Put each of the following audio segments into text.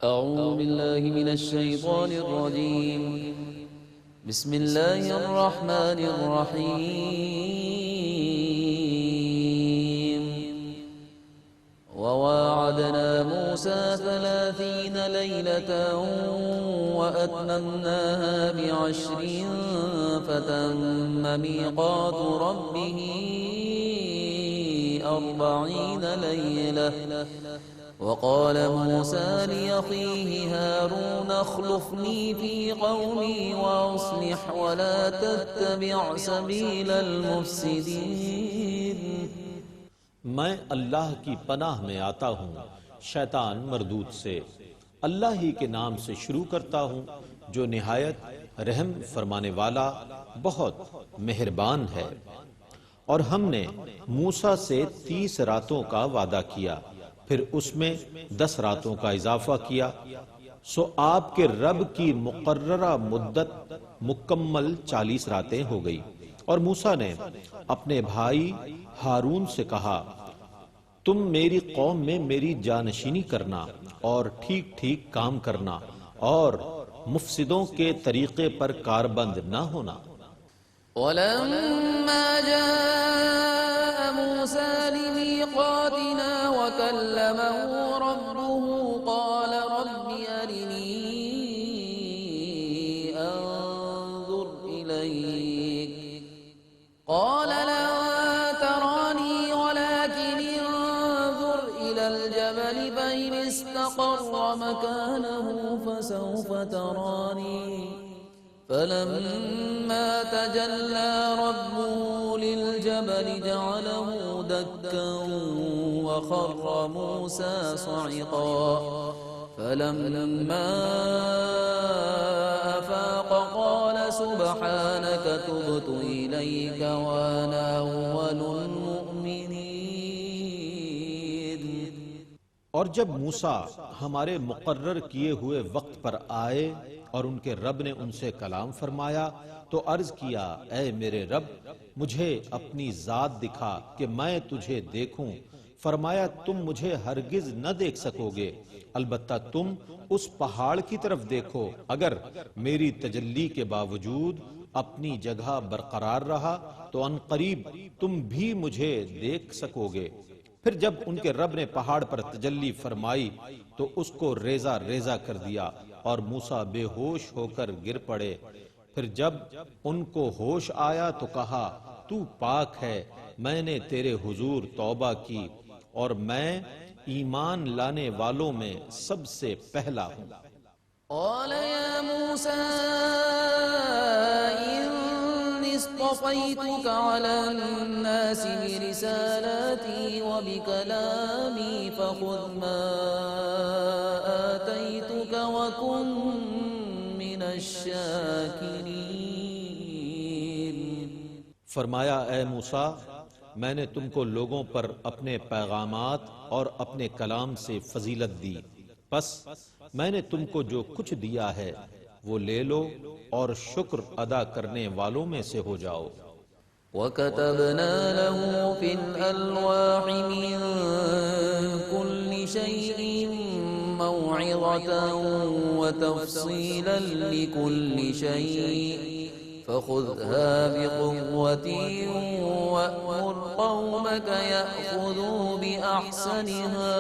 أعوذ بالله من الشيطان الرجيم. بسم الله الرحمن الرحيم. وواعدنا موسى 30 ليلة وأتممناها ب10 فتم ميقات ربه 40 ليلة. وقال موسى لأخيه هارون اخلفني في قومي وأصلح ولا تتبع سبيل المفسدين. میں اللہ کی پناہ میں آتا ہوں شیطان مردود سے. اللہ ہی کے نام سے شروع کرتا ہوں جو نہایت رحم فرمانے والا بہت مہربان ہے. اور ہم نے موسیٰ سے 30 راتوں کا وعدہ کیا، پھر اس میں 10 راتوں کا اضافہ کیا، سو آپ کے رب کی مقررہ مدت مکمل 40 راتیں ہو گئی. اور موسیٰ نے اپنے بھائی ہارون سے کہا، تم میری قوم میں میری جانشینی کرنا اور ٹھیک ٹھیک کام کرنا اور مفسدوں کے طریقے پر کاربند نہ ہونا. ولما جاء موسى لميقاتنا وكلمه ربه قال رب أرني أنظر إليك قال لن تراني ولكن انظر إلى الجبل فإن استقر مكانه فسوف تراني. فلما تجلى ربه للجبل جعله دكا وخر موسى صعقا. فلما أفاق قال سبحانك تبت إليك وأنا أول المؤمنين. اور جب موسیٰ ہمارے مقرر کیے ہوئے وقت پر آئے اور ان کے رب نے ان سے کلام فرمایا تو عرض کیا، اے میرے رب مجھے اپنی ذات دکھا کہ میں تجھے دیکھوں. فرمایا، تم مجھے ہرگز نہ دیکھ سکو گے، البتہ تم اس پہاڑ کی طرف دیکھو. اگر میری تجلی کے باوجود اپنی جگہ برقرار رہا تو ان قریب تم بھی مجھے دیکھ سکو گے. پھر جب ان کے رب نے پہاڑ پر تجلی فرمائی تو اس کو ریزہ ریزہ کر دیا اور موسیٰ بے ہوش ہو کر گر پڑے. پھر جب ان کو ہوش آیا تو کہا، تو پاک ہے، میں نے تیرے حضور توبہ کی اور میں ایمان لانے والوں میں سب سے پہلا ہوں. قال يا موسى إني اصطفيتك على الناس برسالاتي وبكلامي فخذ ما آتيتك وكن من الشاكرين. فرمایا، اے موسیٰ میں نے تم کو لوگوں پر اپنے پیغامات اور اپنے کلام سے فضیلت دی، پس میں نے تم کو جو کچھ دیا ہے وہ لے لو اور شکر ادا کرنے والوں میں سے ہو جاؤ. وَكَتَبْنَا لَهُ فِي الْأَلْوَاحِ مِن كُلِّ شَيْءٍ مَوْعِظَةً وَتَفْصِيلًا لِكُلِّ شَيْءٍ فَخُذْهَا بِقُوَّةٍ وَأْمُرْ قَوْمَكَ يَأْخُذُوا بِأَحْسَنِهَا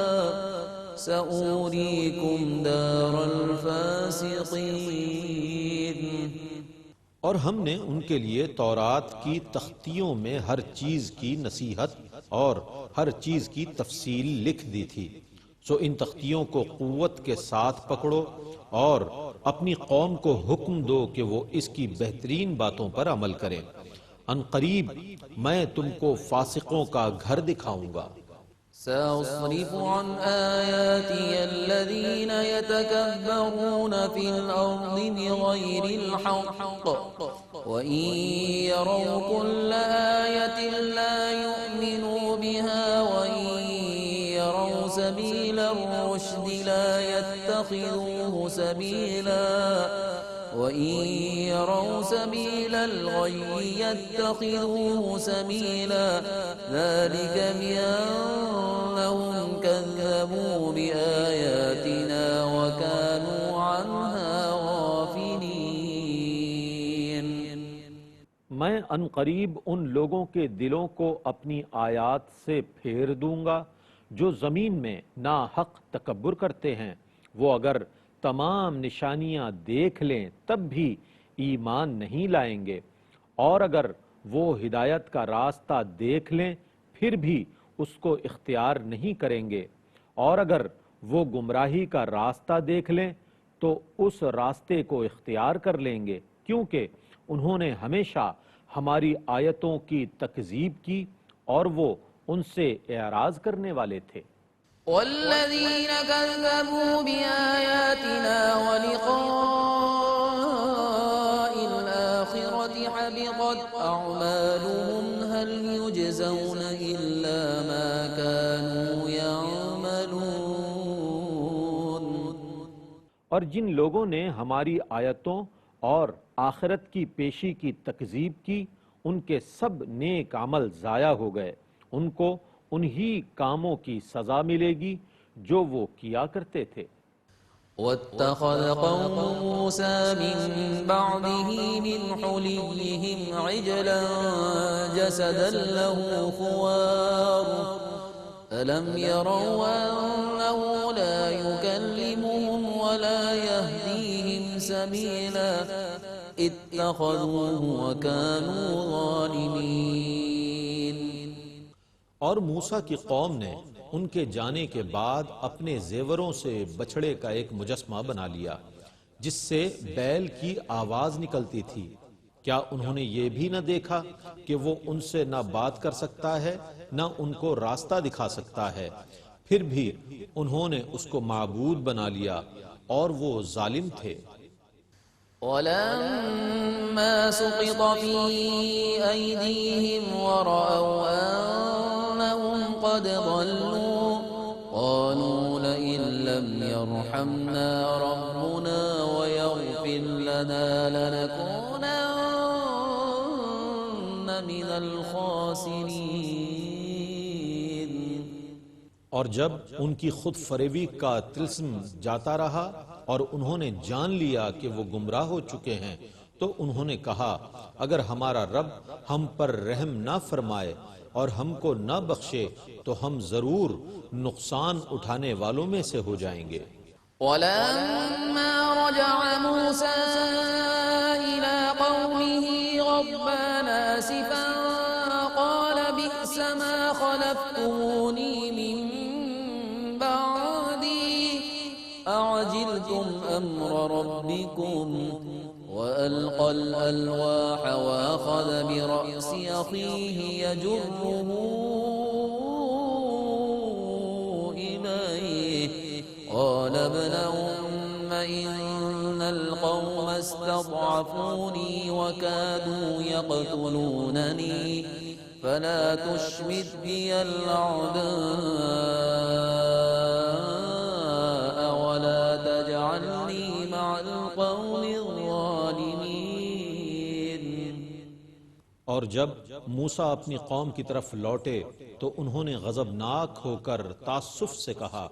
سَأُرِيكُمْ دَارَ الْفَاسِقِينَ. اور ہم نے ان کے لیے تورات کی تختیوں میں ہر چیز کی نصیحت اور ہر چیز کی تفصیل لکھ دی تھی. سو ان تختیوں کو قوت کے ساتھ پکڑو اور اپنی قوم کو حکم دو کہ وہ اس کی بہترین باتوں پر عمل کریں. ان قریب میں تم کو فاسقوں کا گھر دکھاؤں گا. سأصرف عن آياتي الذين يتكبرون في الأرض بغير الحق وإن يروا كل آية لا يؤمنوا بها وإن يروا سبيل الرشد لا يتخذوه سبيلا وَإِن يَرَوْا سَبِيلَ الْغَيِّ يَتَّخِذُوهُ سَبِيلًا ذَلِكَ بِأَنَّهُمْ كَذَّبُوا بِآيَاتِنَا وَكَانُوا میں ان قریب ان لوگوں کے دلوں کو اپنی آیات سے پھیر دوں گا جو زمین میں ناحق تکبر کرتے ہیں، وہ اگر تمام نشانیاں دیکھ لیں تب بھی ایمان نہیں لائیں گے، اور اگر وہ ہدایت کا راستہ دیکھ لیں پھر بھی اس کو اختیار نہیں کریں گے، اور اگر وہ گمراہی کا راستہ دیکھ لیں تو اس راستے کو اختیار کر لیں گے، کیونکہ انہوں نے ہمیشہ ہماری آیتوں کی تکذیب کی اور وہ ان سے اعراض کرنے والے تھے۔ والذين كذبوا بآياتنا ولقاء الآخرة حبطت أعمالهم هل يجزون إلا ما كانوا يعملون۔ اور جن لوگوں نے ہماری آیتوں اور آخرت کی پیشی کی تکذیب کی، ان کے سب نیک عمل ضائع ہو گئے، ان کو انہی کاموں کی سزا ملے گی جو وہ کیا کرتے تھے۔ واتخذ قوم موسى من بعده من حليهم عجلا جسدا له خوار ألم يروا أنه لا يكلمهم ولا يهديهم سبيلا اتخذوه وكانوا ظالمين۔ اور موسیٰ کی قوم نے ان کے جانے کے بعد اپنے زیوروں سے بچڑے کا ایک مجسمہ بنا لیا جس سے بیل کی آواز نکلتی تھی، کیا انہوں نے یہ بھی نہ دیکھا کہ وہ ان سے نہ بات کر سکتا ہے نہ ان کو راستہ دکھا سکتا ہے، پھر بھی انہوں نے اس کو معبود بنا لیا اور وہ ظالم تھے۔ ولما سقط في أيديهم ورأوا أنهم قد ضلوا قالوا لئن لم يرحمنا ربنا ويغفر لنا لنكونن من الخاسرين۔ اور جب ان کی خود فریبی کا طلسم جاتا رہا اور انہوں نے جان لیا کہ وہ گمراہ ہو چکے ہیں تو انہوں نے کہا اگر ہمارا رب ہم پر رحم نہ فرمائے اور ہم کو نہ بخشے تو ہم ضرور نقصان اٹھانے والوں میں سے ہو جائیں گے۔ ولما رجع موسى إلى قومه غضبان آسفا قال بئس ما خلفتموني من بعدي أعجلتم أمر ربكم وألقى الألواح وأخذ برأس أخيه يجره إليه قال ابن أم إن القوم استضعفوني وكادوا يقتلونني فلا تشمت بي الأعداء ولا تجعلني مع القوم الظالمين۔ اور جب موسیٰ اپنی قوم کی طرف لوٹے تو انہوں نے غضبناک ہو کر تعسف سے کہا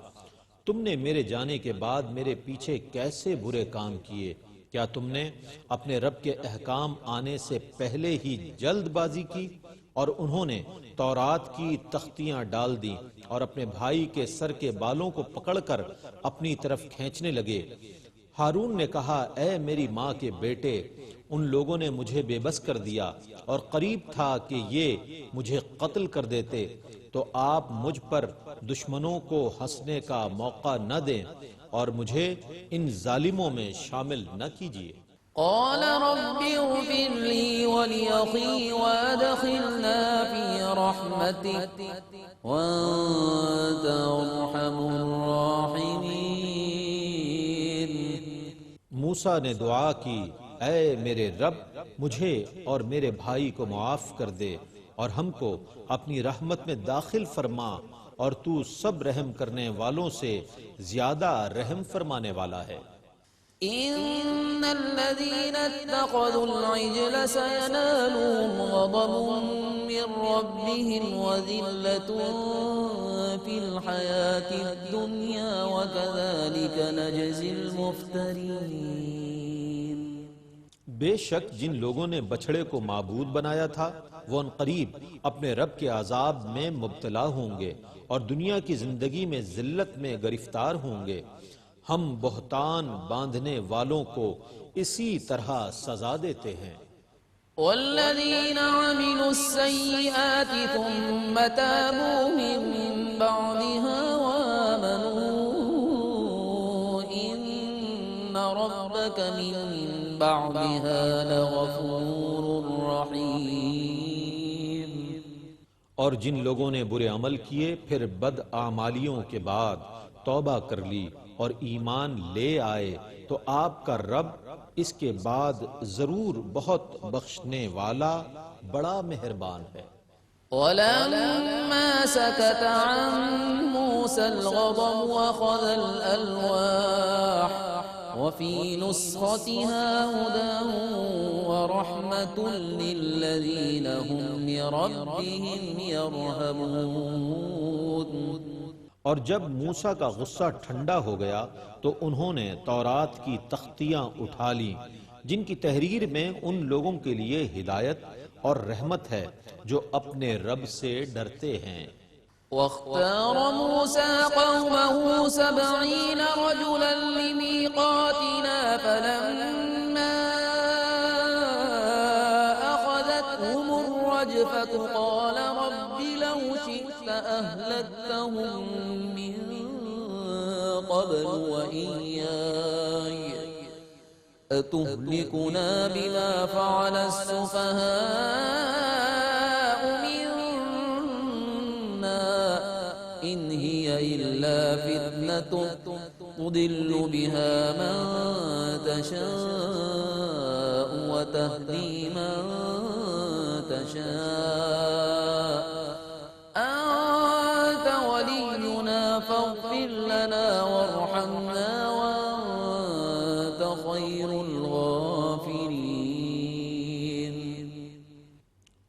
تم نے میرے جانے کے بعد میرے پیچھے کیسے برے کام کیے، کیا تم نے اپنے رب کے احکام آنے سے پہلے ہی جلد بازی کی؟ اور انہوں نے تورات کی تختیاں ڈال دیں اور اپنے بھائی کے سر کے بالوں کو پکڑ کر اپنی طرف کھینچنے لگے۔ ہارون نے کہا اے میری ماں کے بیٹے، ان لوگوں نے مجھے بے بس کر دیا اور قریب تھا کہ یہ مجھے قتل کر دیتے، تو آپ مجھ پر دشمنوں کو ہنسنے کا موقع نہ دیں اور مجھے ان ظالموں میں شامل نہ کیجیے۔ قال رب اغفر لي ولأخي وادخلنا في رحمتك وأنت أرحم الراحمين۔ موسیٰ نے دعا کی اے میرے رب مجھے اور میرے بھائی کو معاف کر دے اور ہم کو اپنی رحمت میں داخل فرما، اور تو سب رحم کرنے والوں سے زیادہ رحم فرمانے والا ہے۔ إن الذين اتخذوا العجل سينالهم غضب من ربهم وذلة في الحياة الدنيا وكذلك نجزي المفترين۔ بے شک جن لوگوں نے بچھڑے کو معبود بنایا تھا وہ عنقریب اپنے رب کے عذاب میں مبتلا ہوں گے اور دنیا کی زندگی میں ذلت میں گرفتار ہوں گے۔ ہم بہتان باندھنے والوں کو اسی طرح سزا دیتے ہیں۔ والذين عملوا السيئات ثم تابوا من بعدها وآمنوا إن ربك من بعدها لغفور رحيم۔ اور جن لوگوں نے برے عمل کیے پھر بد اعمالیوں کے بعد توبہ کر لی اور ایمان لے آئے تو آپ کا رب اس کے بعد ضرور بہت بخشنے والا بڑا مہربان ہے۔ ولما سكت عن موسى الغضب وأخذ الألواح وفي نسختها هدى ورحمة للذين هم لربهم يرهبون۔ اور جب موسیٰ کا غصہ ٹھنڈا ہو گیا تو انہوں نے تورات کی تختیاں اٹھا لیں جن کی تحریر میں ان لوگوں کے لیے ہدایت اور رحمت ہے جو اپنے رب سے ڈرتے ہیں۔ واختار موسى قومه 70 رجلا لميقاتنا فلما أخذتهم الرجفة قال رب لو شئت أهلكتهم من قبل وإياي أتهلكنا بما فعل السفهاء منا إن هي إلا فتنة تضل بها من تشاء وتهدي من تشاء أنت ولينا فاغفر لنا وارحمنا وأنت خير الغافرين۔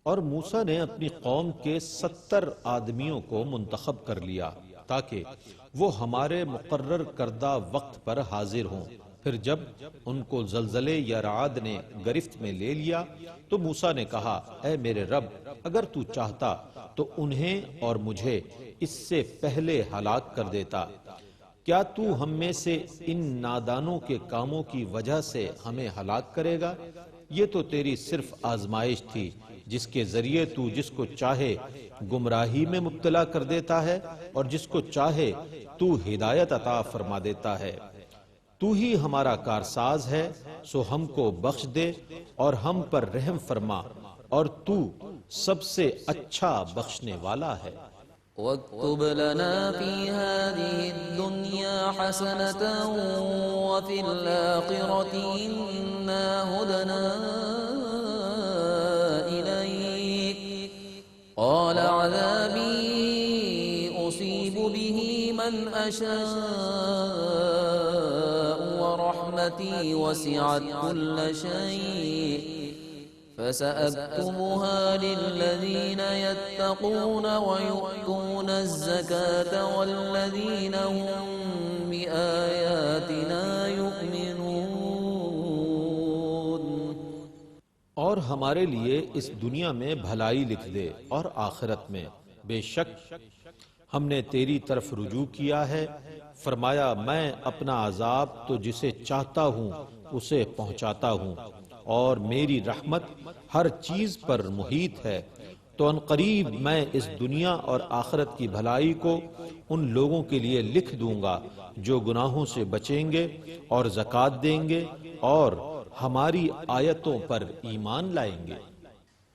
اور موسیٰ نے اپنی قوم کے 70 آدمیوں کو منتخب کر لیا تاکہ وہ ہمارے مقرر کردہ وقت پر حاضر ہوں۔ پھر جب ان کو زلزلے یا رعد نے گرفت میں لے لیا تو موسیٰ نے کہا اے میرے رب اگر تو چاہتا تو انہیں اور مجھے اس سے پہلے ہلاک کر دیتا۔ کیا تو ہم میں سے ان نادانوں کے کاموں کی وجہ سے ہمیں ہلاک کرے گا؟ یہ تو تیری صرف آزمائش تھی جس کے ذریعے تو جس کو چاہے گمراہی میں مبتلا کر دیتا ہے اور جس کو چاہے تو ہدایت عطا فرما دیتا ہے۔ تو ہی ہمارا کارساز ہے سو ہم کو بخش دے اور ہم پر رحم فرما اور تو سب سے اچھا بخشنے والا ہے۔ واكتب لنا في هذه الدنيا حسنة وفي الآخرة إنا هدنا إليك قال عذابي أصيب به من أشاء ورحمتي وسعت كل شيء فسأكتبها للذين يتقون ويؤتون الزكاة والذين هم بآياتنا يؤمنون۔ اور ہمارے لیے اس دنیا میں بھلائی لکھ دے اور آخرت میں، بے شک ہم نے تیری طرف رجوع کیا ہے۔ فرمایا میں اپنا عذاب تو جسے چاہتا ہوں اسے پہنچاتا ہوں اور میری رحمت ہر چیز پر محیط ہے، تو ان قریب میں اس دنیا اور آخرت کی بھلائی کو ان لوگوں کے لیے لکھ دوں گا جو گناہوں سے بچیں گے اور زکوٰۃ دیں گے اور ہماری آیتوں پر ایمان لائیں گے۔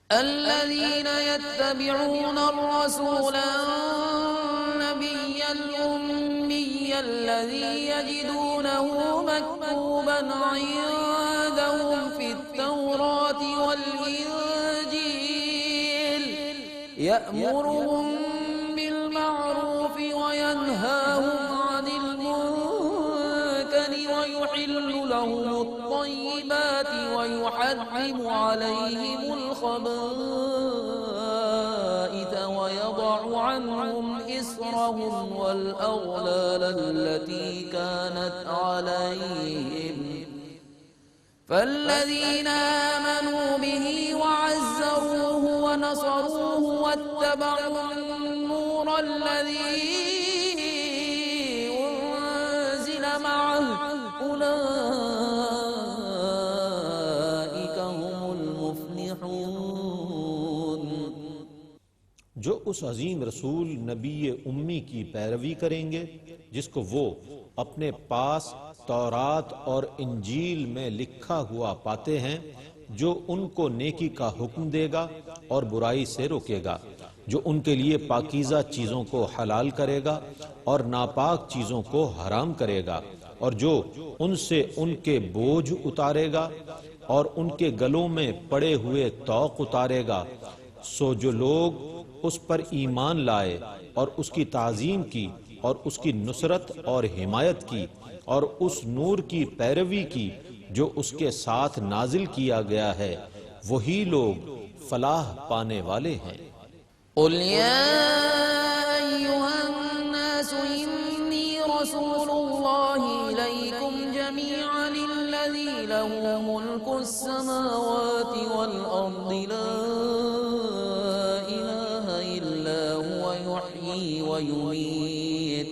الذين يتبعون الرسول النبي الأمي الذي يجدونه مكتوبا عندهم في التوراة والإنجيل يأمرهم بالمعروف وينهاهم عن المنكر ويحل لهم الطيبات ويحرم عليهم الخبائث ويضع عنهم إصرهم والأغلال التي كانت عليهم فالذين آمنوا به وعزروه ونصروه واتبعوا النور الذي أنزل معه أولئك هم المفلحون۔ جو اس عظیم رسول نبی امی کی پیروی کریں گے جس کو وہ اپنے پاس تورات اور انجیل میں لکھا ہوا پاتے ہیں، جو ان کو نیکی کا حکم دے گا اور برائی سے روکے گا، جو ان کے لیے پاکیزہ چیزوں کو حلال کرے گا اور ناپاک چیزوں کو حرام کرے گا، اور جو ان سے ان کے بوجھ اتارے گا اور ان کے گلوں میں پڑے ہوئے طوق اتارے گا، سو جو لوگ اس پر ایمان لائے اور اس کی تعظیم کی اور اس کی نصرت اور حمایت کی اور اس نور کی پیروی کی جو اس کے ساتھ نازل کیا گیا ہے، وہی لوگ فلاح پانے والے ہیں۔ قل يا أيها الناس إني رسول الله إليكم جميعا الذي له ملك السماوات والأرض لا إله إلا هو يحيي ويميت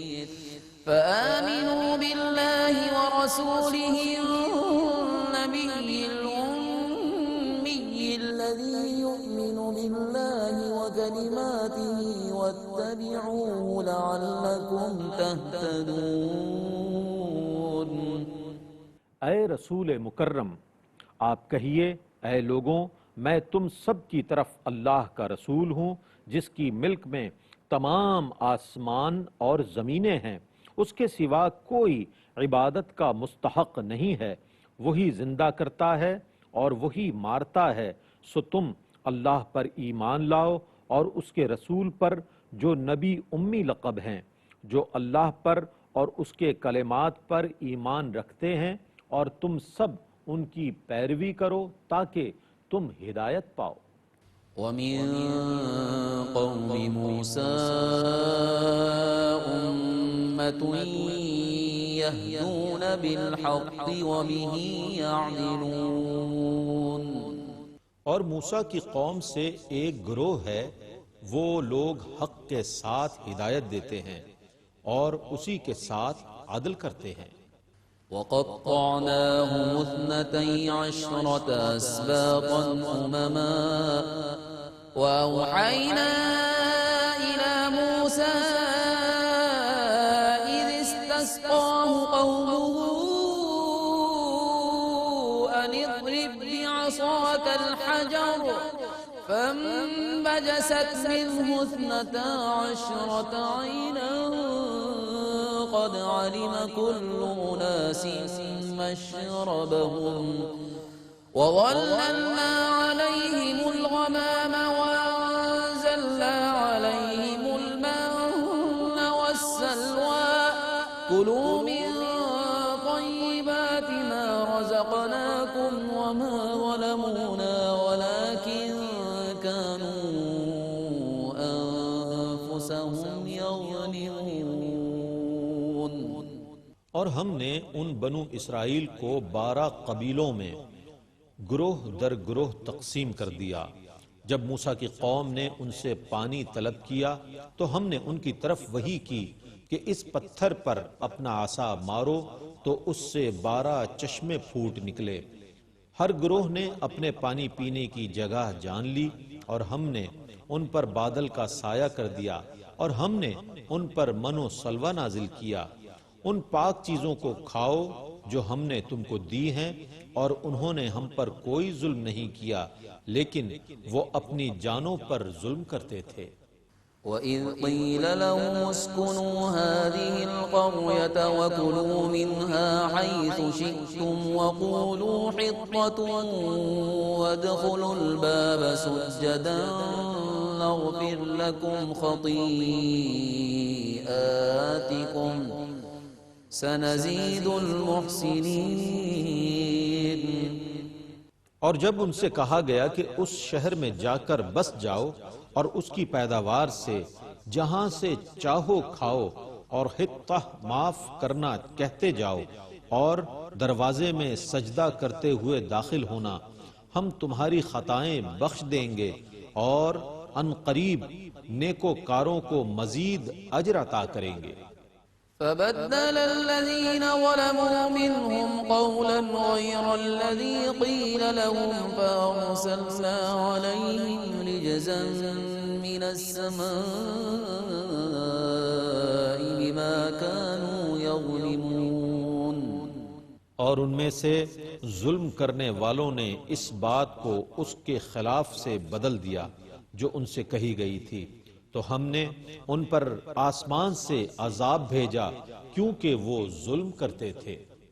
فآمنوا بالله ورسوله النبي الأمي الذي يؤمن بالله وكلماته واتبعوه لعلكم تهتدون۔ اے رسول مکرم، آپ کہیے اے لوگوں، میں تم سب کی طرف اللہ کا رسول ہوں جس کی ملک میں تمام آسمان اور زمینیں ہیں، اس کے سوا کوئی عبادت کا مستحق نہیں ہے، وہی زندہ کرتا ہے اور وہی مارتا ہے، سو تم اللہ پر ایمان لاؤ اور اس کے رسول پر جو نبی امی لقب ہیں، جو اللہ پر اور اس کے کلمات پر ایمان رکھتے ہیں، اور تم سب ان کی پیروی کرو تاکہ تم ہدایت پاؤ۔ ومن قوم موسى أمة يهدون بالحق وبه يعدلون۔ اور موسیٰ کی قوم سے ایک گروہ ہے، وہ لوگ حق کے ساتھ ہدایت دیتے ہیں اور اسی کے ساتھ عدل کرتے ہیں۔ وقطعناهم 12 أسباطا أمما وأوحينا إلى موسى إذ استسقاه قومه أن اضرب بعصاك الحجر فانبجست منه 12 عينا قد علم كل أناس مشربهم وظللنا عليهم الغمام وأنزلنا عليهم المن والسلوى كلوا من طيبات ما رزقناكم وما ظلمونا ولكن كانوا أنفسهم يظلمون۔ اور ہم نے ان بنو اسرائیل کو 12 قبیلوں میں گروہ در گروہ تقسیم کر دیا۔ جب موسیٰ کی قوم نے ان سے پانی طلب کیا تو ہم نے ان کی طرف وحی کی کہ اس پتھر پر اپنا عصا مارو، تو اس سے 12 چشمے پھوٹ نکلے۔ ہر گروہ نے اپنے پانی پینے کی جگہ جان لی، اور ہم نے ان پر بادل کا سایہ کر دیا، اور ہم نے ان پر من و سلوہ نازل کیا۔ ان پاک چیزوں کو کھاؤ جو ہم نے تم کو دی ہیں، اور انہوں نے ہم پر کوئی ظلم نہیں کیا، لیکن وہ اپنی جانوں پر ظلم کرتے تھے۔ وَإِذْ قِيلَ لَهُمُ اسْكُنُوا هَٰذِهِ الْقَرْيَةَ وَكُلُوا مِنْهَا حَيْثُ شِئْتُمْ وَقُولُوا حِطَّةٌ وَادْخُلُوا الْبَابَ سُجَّدًا نَغْفِرْ لَكُمْ خَطِيئَاتِكُمْ سَنَزِيدُ الْمُحْسِنِينَ۔ اور جب ان سے کہا گیا کہ اس شہر میں جا کر بس جاؤ اور اس کی پیداوار سے جہاں سے چاہو کھاؤ، اور حطہ معاف کرنا کہتے جاؤ، اور دروازے میں سجدہ کرتے ہوئے داخل ہونا، ہم تمہاری خطائیں بخش دیں گے اور ان قریب نیکوکاروں کو مزید اجر عطا کریں گے۔ فبدل الذين ظلموا منهم قولا غير الذي قيل لهم فأرسلنا عليهم رجزا من السماء بما كانوا يظلمون۔ اور ان میں سے ظلم کرنے والوں نے اس بات کو اس کے خلاف سے بدل دیا جو ان سے کہی گئی تھی، تو ہم نے ان پر آسمان سے عذاب بھیجا کیونکہ وہ ظلم کرتے تھے۔